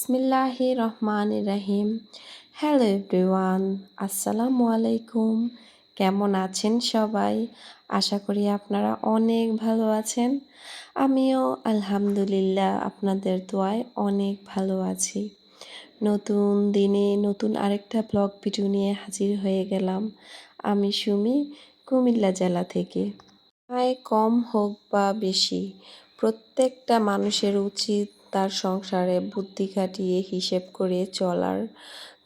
বিসমিল্লাহির রহমানির রহিম। Hello everyone, আসসালামু আলাইকুম। কেমন আছেন সবাই? আশা করি আপনারা অনেক ভালো আছেন। আমিও আলহামদুলিল্লাহ আপনাদের দোয়ায় অনেক ভালো আছি। নতুন দিনে নতুন আরেকটা ব্লগ ভিডিও নিয়ে হাজির হয়ে গেলাম। আমি সুমি, কুমিল্লা জেলা থেকে। আয় কম হোক বা বেশি, প্রত্যেকটা মানুষের উচিত তার সংসারে বুদ্ধি খাটিয়ে হিসেব করে চলার।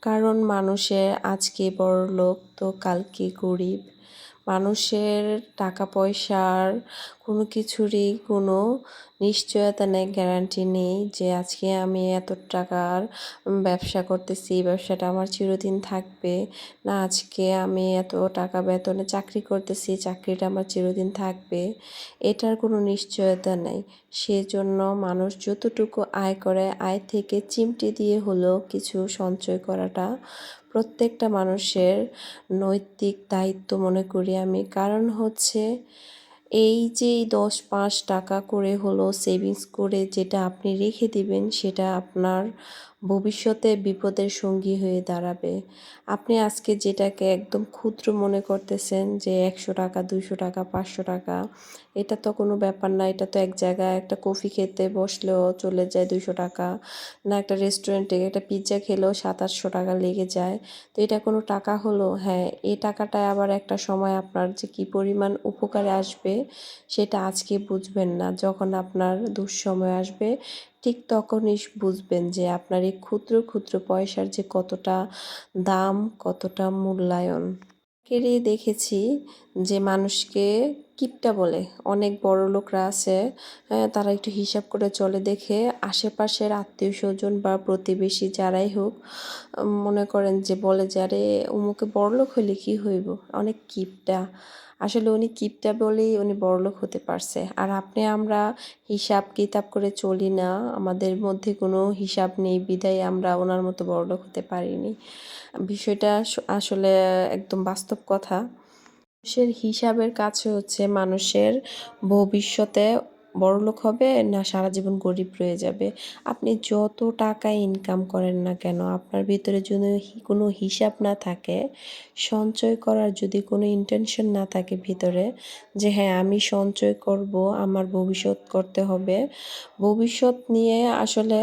কারণ মানুষের আজকে বড়লোক তো কালকে গরিব। মানুষের টাকা পয়সার কোনো কিছুরই কোনো নিশ্চয়তা নেই, গ্যারান্টি নেই যে আজকে আমি এত টাকার ব্যবসা করতেছি, এই ব্যবসাটা আমার চিরদিন থাকবে, না আজকে আমি এত টাকা বেতনে চাকরি করতেছি, চাকরিটা আমার চিরদিন থাকবে, এটার কোনো নিশ্চয়তা নেই। সেজন্য মানুষ যতটুকু আয় করে, আয় থেকে চিমটি দিয়ে হলেও কিছু সঞ্চয় করাটা প্রত্যেকটা মানুষের নৈতিক দায়িত্ব মনে করি আমি। কারণ হচ্ছে এই যে 10-5 টাকা করে হলো সেভিংস করে যেটা আপনি রেখে দিবেন, সেটা আপনার ভবিষ্যতে বিপদের সঙ্গী হয়ে দাঁড়াবে। আপনি আজকে যেটাকে একদম ক্ষুদ্র মনে করতেছেন যে 100 টাকা, 200 টাকা, 500 টাকা, এটা তো কোনো ব্যাপার না। এটা তো এক জায়গায় একটা কফি খেতে বসলেও চলে যায় 200 টাকা, না একটা রেস্টুরেন্টে একটা পিৎজা খেলেও 700-800 টাকা লেগে যায়। তো এটা কোনো টাকা হলো? হ্যাঁ, এই টাকাটা আবার একটা সময় আপনার যে কী পরিমাণ উপকারে আসবে সেটা আজকে বুঝবেন না। যখন আপনার দুঃসময় আসবে ঠিক তখনই বুঝবেন যে আপনার এই ক্ষুদ্র ক্ষুদ্র পয়সার যে কতটা দাম, কতটা মূল্যায়ন। অনেকেরই দেখেছি যে মানুষকে কিপটা বলে। অনেক বড় লোকরা আছে, তারা একটু হিসাব করে চলে দেখে আশেপাশের আত্মীয় স্বজন বা প্রতিবেশী যারাই হোক মনে করেন যে বলে যে আরে অমুকে বড়লোক হইলে কি হইব, অনেক কিপটা। আসলে উনি কিপটা বলেই উনি বড়লোক হতে পারছে। আর আমরা হিসাব কিতাব করে চলি না, আমাদের মধ্যে কোনো হিসাব নেই বিধায় আমরা ওনার মতো বড়লোক হতে পারিনি। বিষয়টা আসলে একদম বাস্তব কথা। মানুষের হিসাবের কাছে হচ্ছে মানুষের ভবিষ্যতে বড়লোক হবে না সারা জীবন গরিব রয়ে যাবে। আপনি যত টাকা ইনকাম করেন না কেন, আপনার ভিতরে যদি কোনো হিসাব না থাকে, সঞ্চয় করার যদি কোনো ইন্টেনশন না থাকে ভিতরে যে হ্যাঁ আমি সঞ্চয় করব, আমার ভবিষ্যৎ করতে হবে, ভবিষ্যৎ নিয়ে আসলে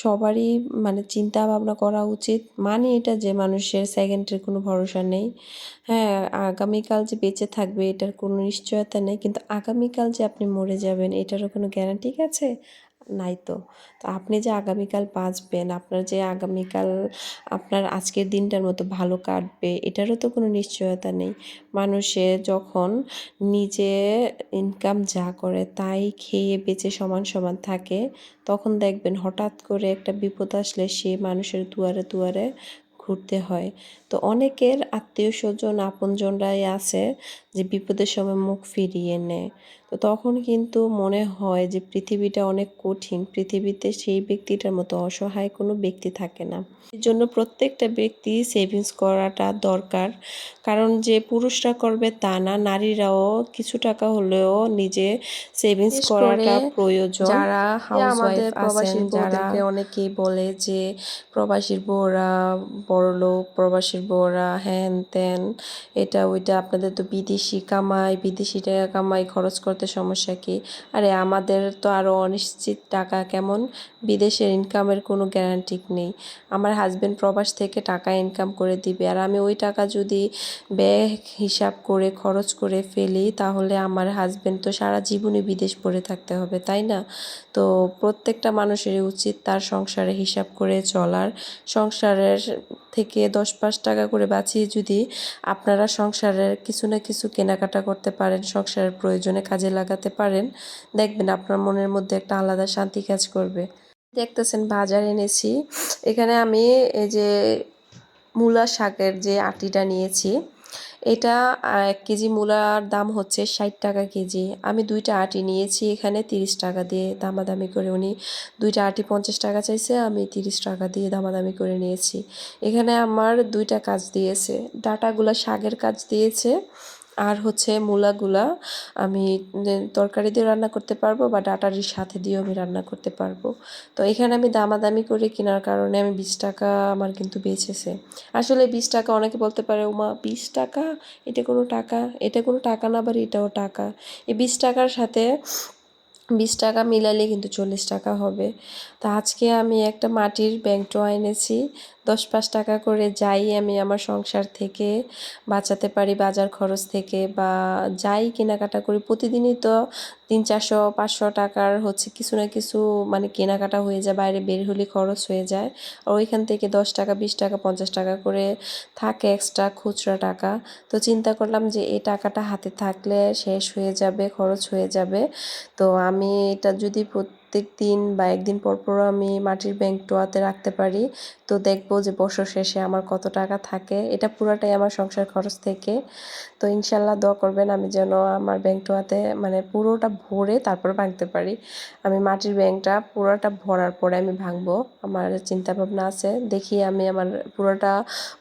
সবারই মানে চিন্তা ভাবনা করা উচিত। মানে এটা যে মানুষের সেকেন্ডের কোনো ভরসা নেই। হ্যাঁ, আগামীকাল যে বেঁচে থাকবে এটার কোনো নিশ্চয়তা নেই, কিন্তু আগামীকাল যে আপনি মরে যাবেন এটারও কোনো গ্যারান্টি আছে? নাই তো। তো আপনি যে আগামীকাল বাঁচবেন, আপনার যে আগামীকাল আপনার আজকের দিনটার মতো ভালো কাটবে এটারও তো কোনো নিশ্চয়তা নেই। মানুষে যখন নিজে ইনকাম যা করে তাই খেয়ে বেঁচে সমান সমান থাকে, তখন দেখবেন হঠাৎ করে একটা বিপদ আসলে সে মানুষের দুয়ারে দুয়ারে ঘুরতে হয়। তো অনেকের আত্মীয় স্বজন আপনজনরাই আছে যে বিপদের সময় মুখ ফিরিয়ে নেয়। তো তখন কিন্তু মনে হয় যে পৃথিবীটা অনেক কঠিন, পৃথিবীতে সেই ব্যক্তিটার মতো অসহায় কোনো ব্যক্তি থাকে না। এর জন্য প্রত্যেকটা ব্যক্তি সেভিংস করাটা দরকার। কারণ যে পুরুষরা করবে তা না, নারীরাও কিছু টাকা হলেও নিজে সেভিংস বিশেষ করে করাটা প্রয়োজন। যারা হাউসওয়াইফ আমাদের আছেন, প্রবাসী যারা বউদেরকে অনেকেই বলে যে প্রবাসীর বউরা বড়লোক, প্রবাসীর বউরা হ্যান ত্যান, এটা ওইটা, আপনাদের তো বিদেশি কামাই, বিদেশি টাকা কামাই, খরচ করতে সমস্যা কি? আরে আমাদের তো আরও অনিশ্চিত টাকা, কেমন বিদেশের ইনকামের কোনো গ্যারান্টি নেই। আমার হাজব্যান্ড প্রবাস থেকে টাকা ইনকাম করে দিবে, আর আমি ওই টাকা যদি ব্যয় হিসাব করে খরচ করে ফেলি তাহলে আমার হাজব্যান্ড তো সারা জীবনই বিদেশ পড়ে থাকতে হবে, তাই না? তো প্রত্যেকটা মানুষেরই উচিত তার সংসারে হিসাব করে চলার। সংসারের থেকে 10-5 টাকা করে বাঁচিয়ে যদি আপনারা সংসারের কিছু না কিছু কেনাকাটা করতে পারেন, সংসারের প্রয়োজনে কাজে লাগাতে পারেন, দেখবেন আপনার মনের মধ্যে একটা আলাদা শান্তি কাজ করবে। দেখতেছেন বাজার এনেছি, এখানে আমি এই যে মূলা শাকের যে আটিটা নিয়েছি, এটা 1 কেজি মূলার দাম হচ্ছে 60 টাকা কেজি। আমি 2টা আটি নিয়েছি এখানে 30 টাকা দিয়ে, দামাদামি করে উনি 2টা আটি 50 টাকা চাইছে, আমি 30 টাকা দিয়ে দামাদামি করে নিয়েছি। এখানে আমার 2টা কাজ দিয়েছে, ডাটাগুলো শাকের কাজ দিয়েছে, আর হচ্ছে মূলাগুলা আমি তরকারি দিয়ে রান্না করতে পারবো বা ডাঁটারির সাথে দিয়েও আমি রান্না করতে পারবো। তো এখানে আমি দামাদামি করে কেনার কারণে আমি 20 টাকা আমার কিন্তু বেঁচেছে। আসলে 20 টাকা অনেকে বলতে পারে ওমা 20 টাকা এটা কোনো টাকা? এটা কোনো টাকা না, আবার এটাও টাকা। এই 20 টাকার সাথে 20 টাকা মিলালে কিন্তু 40 টাকা হবে। তো আজকে আমি একটা মাটির ব্যাংক-টো এনেছি। 10-5 টাকা করে যাই আমি আমার সংসার থেকে বাঁচাতে পারি, বাজার খরচ থেকে বা যাই কেনাকাটা করি প্রতিদিনই তো 300-400-500 টাকার হচ্ছে কিছু না কিছু মানে কেনাকাটা হয়ে যায়, বাইরে বের হলে খরচ হয়ে যায়। আর ওইখান থেকে 10 টাকা, 20 টাকা, 50 টাকা করে থাকে এক্সট্রা খুচরা টাকা। তো চিন্তা করলাম যে এই টাকাটা হাতে থাকলে শেষ হয়ে যাবে, খরচ হয়ে যাবে। তো আমি এটা যদি প্রত্যেকদিন বা একদিন পর পর আমি মাটির ব্যাংকটাতে রাখতে পারি, তো দেখবো যে বছর শেষে আমার কত টাকা থাকে। এটা পুরাটাই আমার সংসার খরচ থেকে। তো ইনশাল্লাহ দোয়া করবেন আমি যেন আমার ব্যাংকটাতে মানে পুরোটা ভরে তারপর ভাঙতে পারি। আমি মাটির ব্যাংকটা পুরোটা ভরার পরে আমি ভাঙবো, আমার চিন্তা ভাবনা আছে। দেখি আমি আমার পুরোটা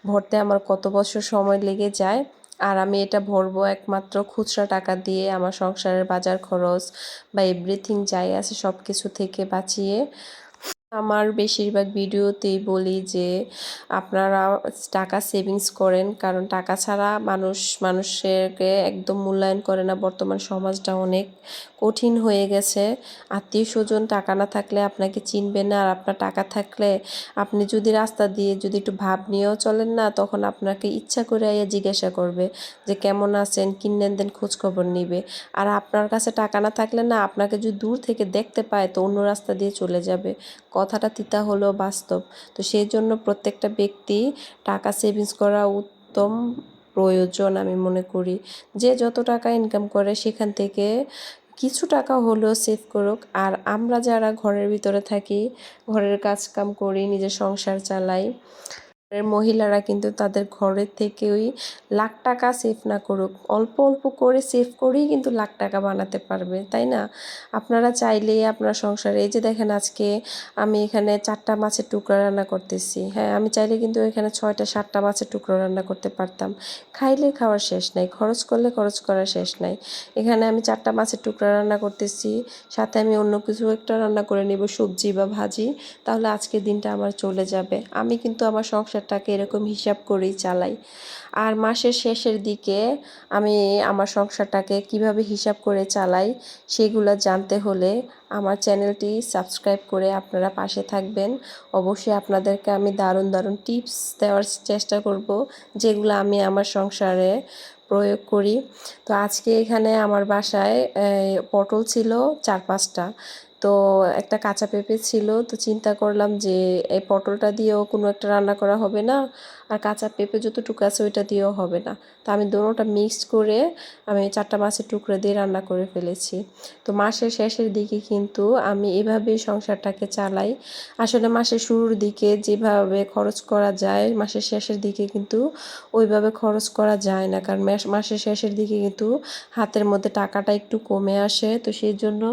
ভরতে আমার কত বছর সময় লেগে যায়। আর আমি এটা ভরবো একমাত্র খুচরা টাকা দিয়ে, আমার সংসারের বাজার খরচ বা এভরিথিং যাই আছে সব কিছু থেকে বাঁচিয়ে। আমার বেশিরভাগ ভিডিওতেই বলি যে আপনারা টাকা সেভিংস করেন, কারণ টাকা ছাড়া মানুষকে একদম মূল্যায়ন করে না। বর্তমান সমাজটা অনেক কঠিন হয়ে গেছে। আত্মীয় স্বজন টাকা না থাকলে আপনাকে চিনবে না, আর আপনার টাকা থাকলে আপনি যদি রাস্তা দিয়ে যদি একটু ভাব নিয়েও চলেন না, তখন আপনাকে ইচ্ছা করে জিজ্ঞাসা করবে যে কেমন আছেন, কি দেন, খোঁজ খবর নিবে। আর আপনার কাছে টাকা না থাকলে না, আপনাকে যদি দূর থেকে দেখতে পায় তো অন্য রাস্তা দিয়ে চলে যাবে। কথাটা তিতা হলেও বাস্তব। তো সেই জন্য প্রত্যেকটা ব্যক্তি টাকা সেভিংস করা উত্তম প্রয়োজন আমি মনে করি। যে যত টাকা ইনকাম করে সেখান থেকে কিছু টাকা হলেও সেভ করুক। আর আমরা যারা ঘরের ভিতরে থাকি, ঘরের কাজকাম করি, নিজের সংসার চালাই, মহিলারা কিন্তু তাদের ঘরের থেকেই লাখ টাকা সেভ না করুক, অল্প অল্প করে সেভ করেই কিন্তু লাখ টাকা বানাতে পারবে, তাই না? আপনারা চাইলেই আপনার সংসারে, এই যে দেখেন আজকে আমি এখানে 4টা মাছের টুকরা রান্না করতেছি। হ্যাঁ, আমি চাইলে কিন্তু এখানে 6টা 7টা মাছের টুকরো রান্না করতে পারতাম। খাইলে খাওয়ার শেষ নাই, খরচ করলে খরচ করার শেষ নাই। এখানে আমি 4টা মাছের টুকরা রান্না করতেছি, সাথে আমি অন্য কিছু একটা রান্না করে নিব, সবজি বা ভাজি। তাহলে আজকের দিনটা আমার চলে যাবে। আমি কিন্তু আমার সংসারটাকে এরকম হিসাব করেই চালাই। আর মাসের শেষের দিকে আমি আমার সংসারটাকে কিভাবে হিসাব করে চালাই সেগুলো জানতে হলে আমার চ্যানেলটি সাবস্ক্রাইব করে আপনারা পাশে থাকবেন। অবশ্যই আপনাদেরকে আমি দারুণ দারুণ টিপস দেওয়ার চেষ্টা করব, যেগুলো আমি আমার সংসারে প্রয়োগ করি। তো আজকে এখানে আমার বাসায় পটল ছিল 4-5টা, তো একটা কাঁচা পেঁপে ছিল। তো চিন্তা করলাম যে এই পটলটা দিয়েও কোনো একটা রান্না করা হবে না, আর কাঁচা পেঁপে যতটুকু আছে ওইটা দিয়েও হবে না। তো আমি দোনোটা মিক্সড করে আমি 4টা মাছের টুকরো দিয়ে রান্না করে ফেলেছি। তো মাসের শেষের দিকে কিন্তু আমি এভাবেই সংসারটাকে চালাই। আসলে মাসের শুরুর দিকে যেভাবে খরচ করা যায়, মাসের শেষের দিকে কিন্তু ওইভাবে খরচ করা যায় না, কারণ মাসের শেষের দিকে কিন্তু হাতের মধ্যে টাকাটা একটু কমে আসে। তো সেই জন্য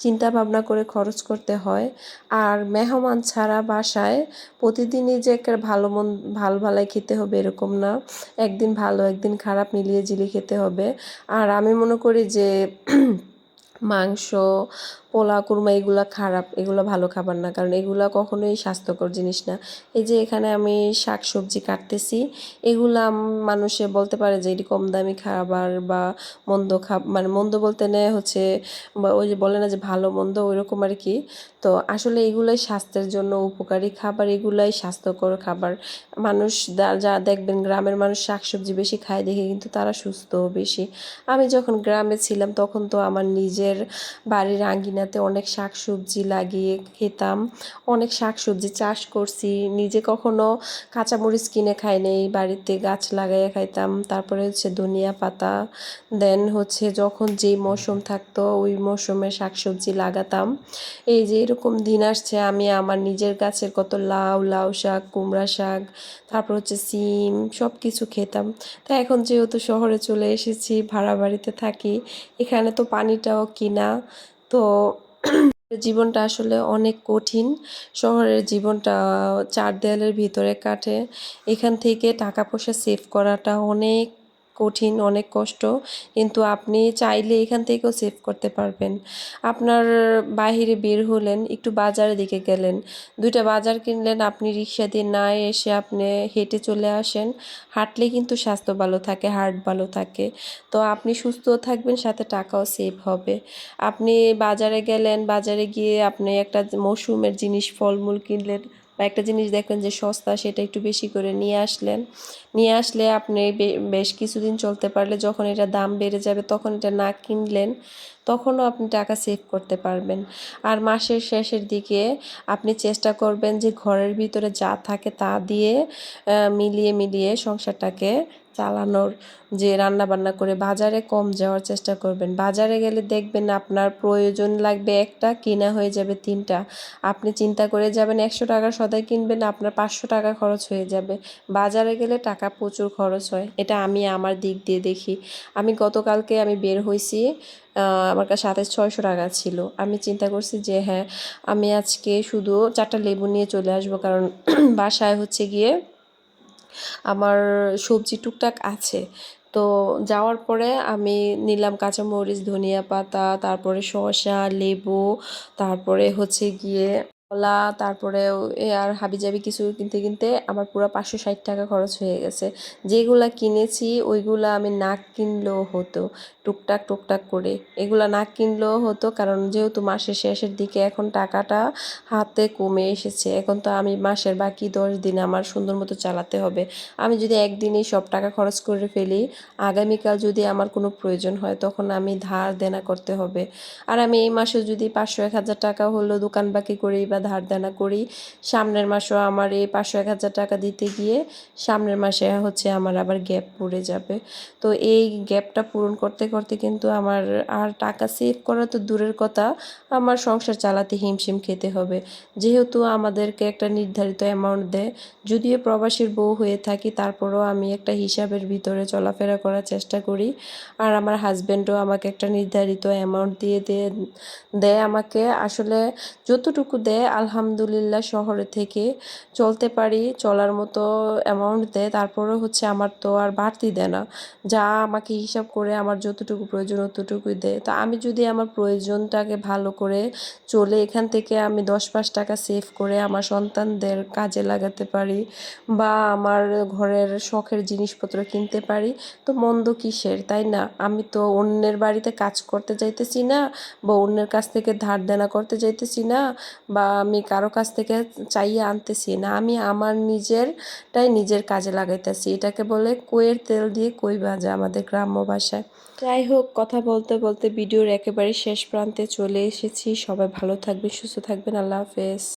চিন্তা ভাবনা করে খরচ করতে হয়। আর মেহমান ছাড়া বাসায় প্রতিদিনই যে একটা ভালো ভালাই খেতে হবে এরকম না, একদিন ভালো একদিন খারাপ মিলিয়ে ঝিলিয়ে খেতে হবে। আর আমি মনে করি যে মাংস, পোলা কুরমা এগুলা খারাপ, এগুলো ভালো খাবার না, কারণ এগুলা কখনোই স্বাস্থ্যকর জিনিস না। এই যে এখানে আমি শাক সবজি কাটতেছি, এগুলা মানুষে বলতে পারে যে এটি কম দামি খাবার বা মন্দ মানে মন্দ বলতে নেয় হচ্ছে বা ওই যে বলে না যে ভালো মন্দ ওইরকম আর কি। তো আসলে এগুলাই স্বাস্থ্যের জন্য উপকারী খাবার, এগুলাই স্বাস্থ্যকর খাবার। মানুষ যা দেখবেন গ্রামের মানুষ শাকসবজি বেশি খায় দেখে কিন্তু তারা সুস্থও বেশি। আমি যখন গ্রামে ছিলাম তখন তো আমার নিজের বাড়ির আঙ্গিনাতে অনেক শাকসবজি লাগিয়ে খেতাম, অনেক শাকসবজি চাষ করছি। নিজে কখনো কাঁচামরিচ কিনে খাই নাই, বাড়িতে গাছ লাগাইয়া খাইতাম। তারপরে হচ্ছে ধনিয়া পাতা, দেন হচ্ছে যখন যেই মৌসুম থাকতো ওই মৌসুমে শাকসবজি লাগাতাম। এই যে এরকম দিন আসছে আমি আমার নিজের গাছের কত লাউ শাক, কুমড়া শাক, তারপর হচ্ছে সিম সব কিছু খেতাম। তা এখন যেহেতু শহরে চলে এসেছি, ভাড়া বাড়িতে থাকি, এখানে তো পানিটাও কিনা। তো জীবনটা আসলে অনেক কঠিন। শহরের জীবনটা চার দেয়ালের ভিতরে কাটে। এখান থেকে টাকা পয়সা সেভ করাটা অনেক কঠিন, অনেক কষ্ট, কিন্তু আপনি চাইলে এখান থেকেও সেভ করতে পারবেন। আপনার বাহিরে বের হলেন, একটু বাজারের দিকে গেলেন, 2টা বাজার কিনলেন, আপনি রিক্সা দিয়ে না এসে আপনি হেঁটে চলে আসেন। হাঁটলে কিন্তু স্বাস্থ্য ভালো থাকে, হার্ট ভালো থাকে। তো আপনি সুস্থও থাকবেন, সাথে টাকাও সেভ হবে। আপনি বাজারে গেলেন, বাজারে গিয়ে আপনি একটা মৌসুমের জিনিস ফলমূল কিনলেন বা একটা জিনিস দেখলেন যে সস্তা, সেটা একটু বেশি করে নিয়ে আসলেন। নিয়ে আসলে আপনি বেশ কিছুদিন চলতে পারলে যখন এটা দাম বেড়ে যাবে তখন এটা না কিনলেন, তখনও আপনি টাকা সেভ করতে পারবেন। আর মাসের শেষের দিকে আপনি চেষ্টা করবেন যে ঘরের ভিতরে যা থাকে তা দিয়ে মিলিয়ে মিলিয়ে সংসারটাকে চালানোর, যে রান্না বান্না করে বাজারে কম যাওয়ার চেষ্টা করবেন। বাজারে গেলে দেখবেন আপনার প্রয়োজন লাগবে একটা, কিনা হয়ে যাবে 3টা। আপনি চিন্তা করে যাবেন 100 টাকার সদাই কিনবেন, আপনার 500 টাকা খরচ হয়ে যাবে। বাজারে গেলে টাকা প্রচুর খরচ হয়, এটা আমি আমার দিক দিয়ে দেখি। আমি গতকালকে বের হয়েছি, আমার কাছে সাথে 600 টাকা ছিল। আমি চিন্তা করছি যে হ্যাঁ, আমি আজকে শুধু 4টা লেবু নিয়ে চলে আসবো, কারণ বাসায় হচ্ছে গিয়ে আমার সবজি টুকটাক আছে। তো যাওয়ার পরে আমি নিলাম কাঁচামরিচ, ধনিয়া পাতা, তারপরে শসা, লেবু, তারপরে হচ্ছে গিয়ে কলা, তারপরে আর হাবিজাবি কিছু কিনতে কিনতে আমার পুরো 560 টাকা খরচ হয়ে গেছে। যেগুলা কিনেছি ওইগুলা আমি না কিনলেও হতো, টুকটাক টুকটাক করে এগুলা না কিনলেও হতো, কারণ যেহেতু মাসের শেষের দিকে এখন টাকাটা হাতে কমে এসেছে। এখন তো আমি মাসের বাকি 10 দিন আমার সুন্দর মতো চালাতে হবে। আমি যদি একদিনেই সব টাকা খরচ করে ফেলি, আগামীকাল যদি আমার কোনো প্রয়োজন হয় তখন আমি ধার দেনা করতে হবে। আর আমি এই মাসে যদি 500-1000 টাকা হলো দোকান বাকি করি বা ধার দেনা করি, সামনের মাসেও আমার এই 500-1000 টাকা দিতে গিয়ে সামনের মাসে হচ্ছে আমার আবার গ্যাপ পড়ে যাবে। তো এই গ্যাপটা পূরণ করতে করতে কিন্তু আমার আর টাকা সেভ করা তো দূরের কথা, আমার সংসার চালাতে হিমশিম খেতে হবে। যেহেতু আমাদেরকে একটা নির্ধারিত অ্যামাউন্ট দেয়, যদিও প্রবাসীর বউ হয়ে থাকি তারপরেও আমি একটা হিসাবের ভিতরে চলাফেরা করার চেষ্টা করি। আর আমার হাজব্যান্ডও আমাকে একটা নির্ধারিত অ্যামাউন্ট দেয় আমাকে। আসলে যতটুকু দেয় আলহামদুলিল্লাহ, শহরে থেকে চলতে পারি, চলার মতো অ্যামাউন্ট দেয়। তারপরেও হচ্ছে আমার তো আর বাড়তি দেয় না, যা আমাকে হিসাব করে আমার যতটুকু প্রয়োজন অতটুকুই দেয়। তো আমি যদি আমার প্রয়োজনটাকে ভালো করে চলে এখান থেকে আমি 10-5 টাকা সেভ করে আমার সন্তানদের কাজে লাগাতে পারি বা আমার ঘরের শখের জিনিসপত্র কিনতে পারি, তো মন্দ কিসের, তাই না? আমি তো অন্যের বাড়িতে কাজ করতে যাইতেছি না, বা অন্যের কাছ থেকে ধার দেনা করতে যাইতেছি না, বা আমি কারো কাছ থেকে চাইয়ে আনতেছি না। আমি আমার নিজেরটাই নিজের কাজে লাগাইতেছি। এটাকে বলে কইয়ের তেল দিয়ে কই ভাজা আমাদের গ্রাম্য ভাষায়। যাই হোক, কথা বলতে বলতে ভিডিওর একেবারে শেষ প্রান্তে চলে এসেছি। সবাই ভালো থাকবেন, সুস্থ থাকবেন। আল্লাহ হাফেজ।